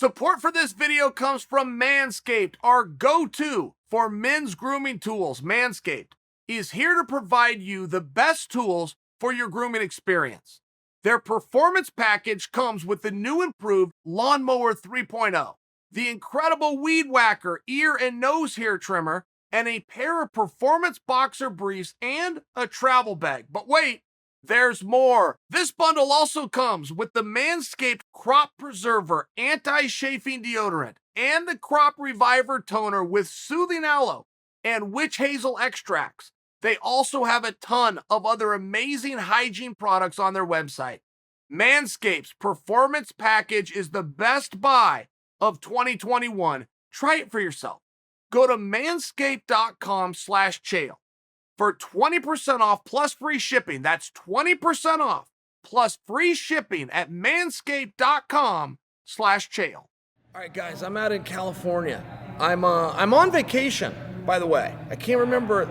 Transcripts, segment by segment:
Support for this video comes from Manscaped, our go-to for men's grooming tools. Manscaped is here to provide you the best tools for your grooming experience. Their performance package comes with the new improved Lawnmower 3.0, the incredible Weed Whacker ear and nose hair trimmer, and a pair of performance boxer briefs and a travel bag. But wait, there's more. This bundle also comes with the Manscaped Crop Preserver Anti-Chafing Deodorant and the Crop Reviver Toner with soothing aloe and witch hazel extracts. They also have a ton of other amazing hygiene products on their website. Manscaped's Performance Package is the best buy of 2021. Try it for yourself. Go to manscaped.com/Chael for 20% off plus free shipping. That's 20% off plus free shipping at manscaped.com/Chael. All right, guys, I'm out in California. I'm on vacation, by the way. I can't remember.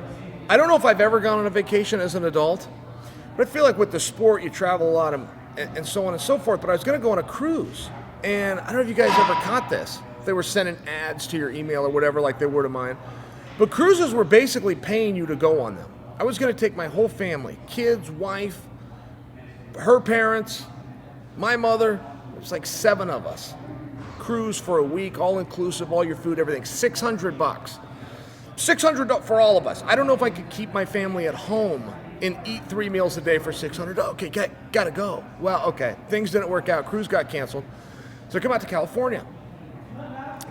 I don't know if I've ever gone on a vacation as an adult, but I feel like with the sport, you travel a lot and so on and so forth. But I was going to go on a cruise, and I don't know if you guys ever caught this. They were sending ads to your email or whatever like they were to mine. But cruises were basically paying you to go on them. I was going to take my whole family, kids, wife, her parents, my mother. It was like 7 of us. Cruise for a week, all inclusive, all your food, everything. $600. $600 for all of us. I don't know if I could keep my family at home and eat 3 meals a day for $600. Okay, gotta go. Well, okay, things didn't work out. Cruise got canceled. So I come out to California,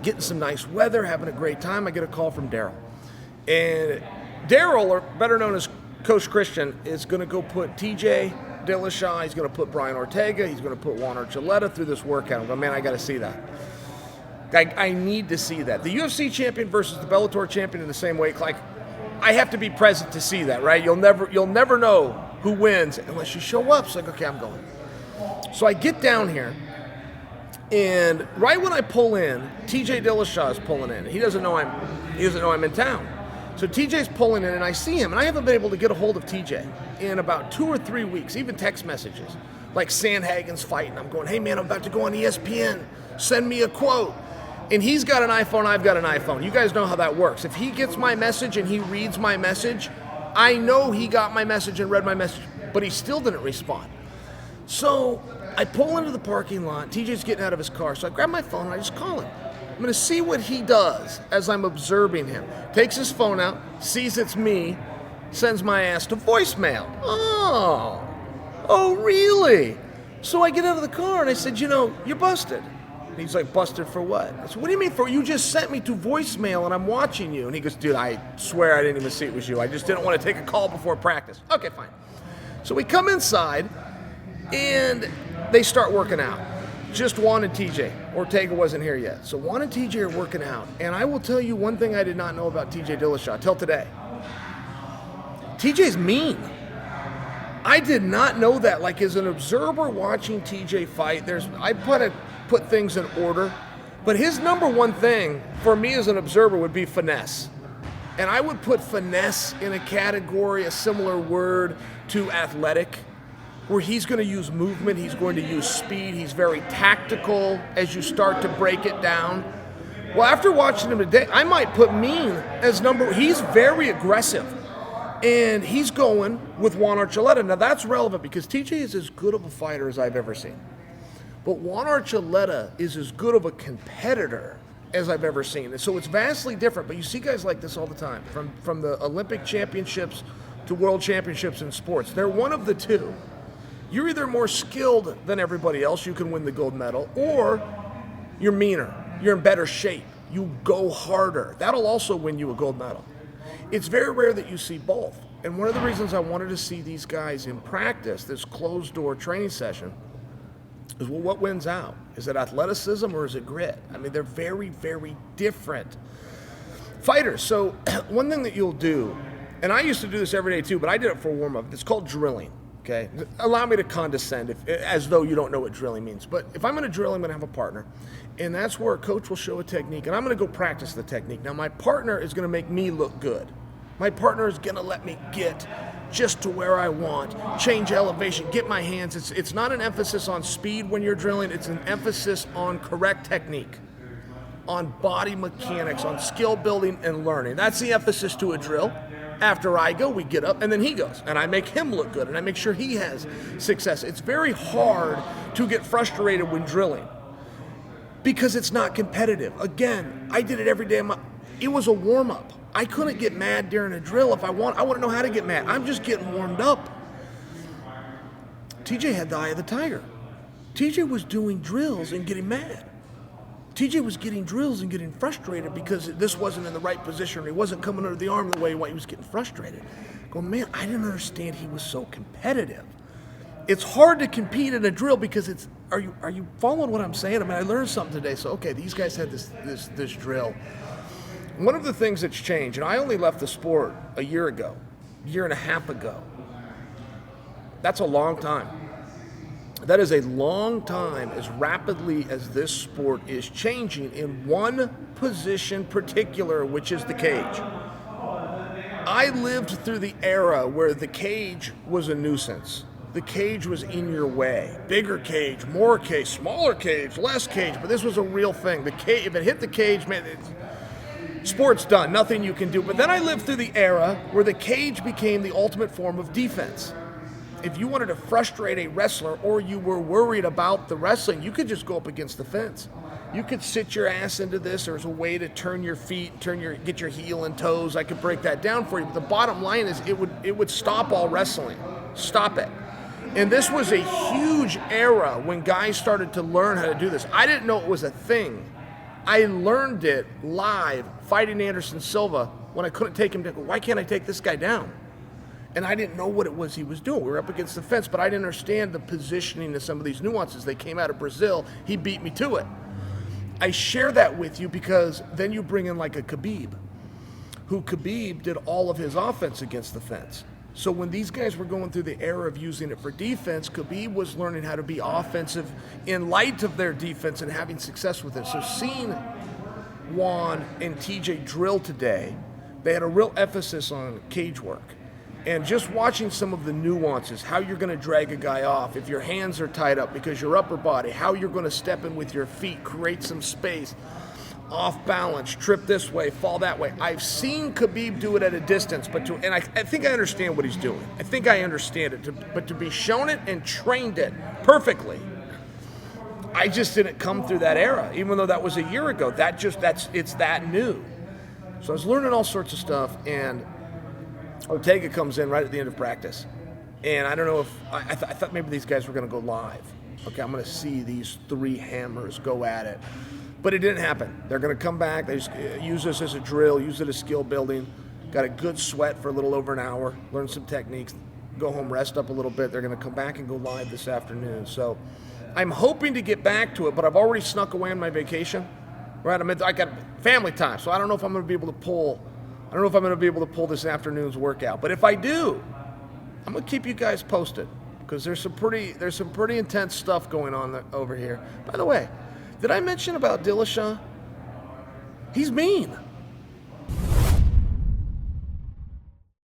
getting some nice weather, having a great time. I get a call from Daryl. And Daryl, or better known as Coach Christian, is going to go put TJ Dillashaw, he's going to put Brian Ortega, he's going to put Juan Archuleta through this workout. I'm going, man, I got to see that. I need to see that. The UFC champion versus the Bellator champion in the same weight. Like, I have to be present to see that, right? You'll never know who wins unless you show up. So like, okay, I'm going. So I get down here, and right when I pull in, TJ Dillashaw is pulling in. He doesn't know I'm in town. So TJ's pulling in, and I see him, and I haven't been able to get a hold of TJ in about 2 or 3 weeks, even text messages. Like Sandhagen's fighting. I'm going, hey man, I'm about to go on ESPN. Send me a quote. And he's got an iPhone, I've got an iPhone. You guys know how that works. If he gets my message and he reads my message, I know he got my message and read my message, but he still didn't respond. So I pull into the parking lot. TJ's getting out of his car. So I grab my phone and I just call him. I'm going to see what he does as I'm observing him. Takes his phone out, sees it's me, sends my ass to voicemail. Oh, really? So I get out of the car and I said, you're busted. And he's like, busted for what? I said, what do you mean for? You just sent me to voicemail and I'm watching you. And he goes, dude, I swear I didn't even see it was you. I just didn't want to take a call before practice. Okay, fine. So we come inside and they start working out. Just Juan and TJ. Ortega wasn't here yet. So Juan and TJ are working out. And I will tell you one thing I did not know about TJ Dillashaw till today. TJ's mean. I did not know that. Like, as an observer watching TJ fight, I put things in order. But his number one thing for me as an observer would be finesse. And I would put finesse in a category, a similar word to athletic, where he's going to use movement, he's going to use speed, he's very tactical as you start to break it down. Well, after watching him today, I might put mean as he's very aggressive. And he's going with Juan Archuleta. Now that's relevant because TJ is as good of a fighter as I've ever seen. But Juan Archuleta is as good of a competitor as I've ever seen. And so it's vastly different, but you see guys like this all the time, from the Olympic championships to world championships in sports. They're one of the two. You're either more skilled than everybody else, you can win the gold medal, or you're meaner, you're in better shape, you go harder. That'll also win you a gold medal. It's very rare that you see both. And one of the reasons I wanted to see these guys in practice, this closed-door training session, is, well, what wins out? Is it athleticism or is it grit? I mean, they're very, very different fighters. So one thing that you'll do, and I used to do this every day too, but I did it for warm-up. It's called drilling. Okay, allow me to condescend as though you don't know what drilling means. But if I'm going to drill, I'm going to have a partner. And that's where a coach will show a technique, and I'm going to go practice the technique. Now, my partner is going to make me look good. My partner is going to let me get just to where I want, change elevation, get my hands. It's not an emphasis on speed when you're drilling, it's an emphasis on correct technique, on body mechanics, on skill building and learning. That's the emphasis to a drill. After I go, we get up, and then he goes, and I make him look good, and I make sure he has success. It's very hard to get frustrated when drilling because it's not competitive. Again, I did it every day. It was a warm-up. I couldn't get mad during a drill if I want to know how to get mad. I'm just getting warmed up. TJ had the eye of the tiger. TJ was doing drills and getting mad. TJ was getting drills and getting frustrated because this wasn't in the right position, or he wasn't coming under the arm the way he was getting frustrated. Going, man, I didn't understand he was so competitive. It's hard to compete in a drill because are you following what I'm saying? I mean, I learned something today. So, okay, these guys had this drill. One of the things that's changed, and I only left the sport a year and a half ago. That's a long time. That is a long time as rapidly as this sport is changing in one position particular, which is the cage. I lived through the era where the cage was a nuisance. The cage was in your way. Bigger cage, more cage, smaller cage, less cage, but this was a real thing. The cage, if it hit the cage, man, sport's done, nothing you can do. But then I lived through the era where the cage became the ultimate form of defense. If you wanted to frustrate a wrestler or you were worried about the wrestling, you could just go up against the fence. You could sit your ass into this. There's a way to turn your feet, get your heel and toes. I could break that down for you. But the bottom line is it would stop all wrestling. Stop it. And this was a huge era when guys started to learn how to do this. I didn't know it was a thing. I learned it live fighting Anderson Silva when I couldn't take him down. Why can't I take this guy down? And I didn't know what it was he was doing. We were up against the fence, but I didn't understand the positioning of some of these nuances. They came out of Brazil. He beat me to it. I share that with you because then you bring in like a Khabib did all of his offense against the fence. So when these guys were going through the era of using it for defense, Khabib was learning how to be offensive in light of their defense and having success with it. So seeing Juan and TJ drill today, they had a real emphasis on cage work. And just watching some of the nuances, how you're going to drag a guy off, if your hands are tied up because your upper body, how you're going to step in with your feet, create some space, off balance, trip this way, fall that way. I've seen Khabib do it at a distance, and I think I understand what he's doing. I think I understand it, but to be shown it and trained it perfectly, I just didn't come through that era, even though that was a year ago. It's that new. So I was learning all sorts of stuff, and Ortega comes in right at the end of practice. And I don't know if, I thought maybe these guys were going to go live. Okay, I'm going to see these three hammers go at it. But it didn't happen. They're going to come back. They just use this as a drill, use it as skill building. Got a good sweat for a little over an hour, learn some techniques, go home, rest up a little bit. They're going to come back and go live this afternoon. So I'm hoping to get back to it, but I've already snuck away on my vacation. Right, I got family time, so I don't know if I'm going to be able to pull this afternoon's workout. But if I do, I'm going to keep you guys posted because there's some pretty intense stuff going on over here. By the way, did I mention about Dillashaw? He's mean.